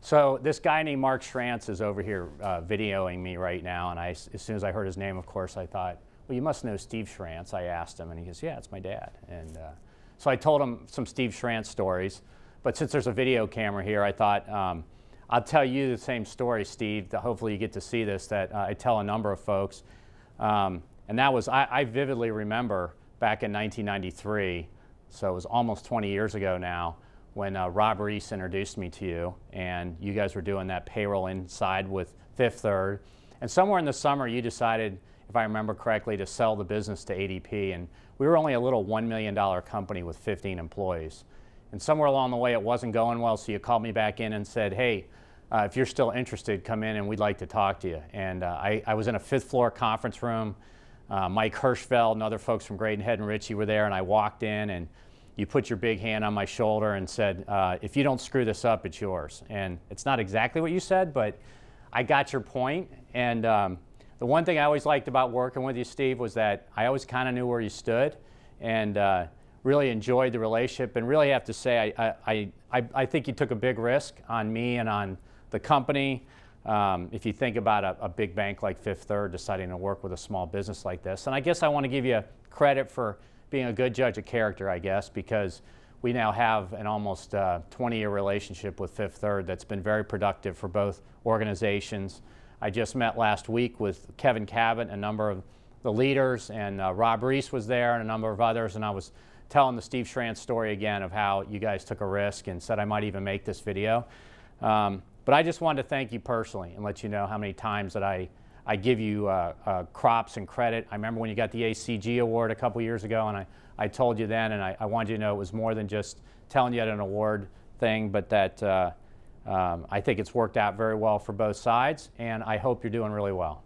So this guy named Mark Schrantz is over here videoing me right now, and as soon as I heard his name, of course, I thought, well, you must know Steve Schrantz. I asked him, and he goes, yeah, it's my dad. And so I told him some Steve Schrantz stories, but since there's a video camera here, I thought I'll tell you the same story, Steve, that hopefully you get to see this, that I tell a number of folks. And that was, I vividly remember back in 1993, so it was almost 20 years ago now, when Rob Reese introduced me to you, and you guys were doing that payroll inside with Fifth Third. And somewhere in the summer, you decided, if I remember correctly, to sell the business to ADP. And we were only a little $1 million company with 15 employees. And somewhere along the way, it wasn't going well, so you called me back in and said, hey, if you're still interested, come in and we'd like to talk to you. And I was in a fifth floor conference room. Mike Hirschfeld and other folks from Graydon, Head and Ritchie were there, and I walked in, and you put your big hand on my shoulder and said, if you don't screw this up, it's yours. And it's not exactly what you said, but I got your point. And the one thing I always liked about working with you, Steve, was that I always kind of knew where you stood, and really enjoyed the relationship. And really have to say, I think you took a big risk on me and on the company. If you think about a big bank like Fifth Third deciding to work with a small business like this. And I guess I want to give you credit for being a good judge of character, I guess, because we now have an almost 20-year relationship with Fifth Third that's been very productive for both organizations. I just met last week with Kevin Cabot, a number of the leaders, and Rob Reese was there and a number of others, and I was telling the Steve Schrantz story again of how you guys took a risk and said I might even make this video. But I just wanted to thank you personally and let you know how many times that I give you props and credit. I remember when you got the ACG award a couple years ago, and I told you then, and I wanted you to know it was more than just telling you an award thing, but that I think it's worked out very well for both sides, and I hope you're doing really well.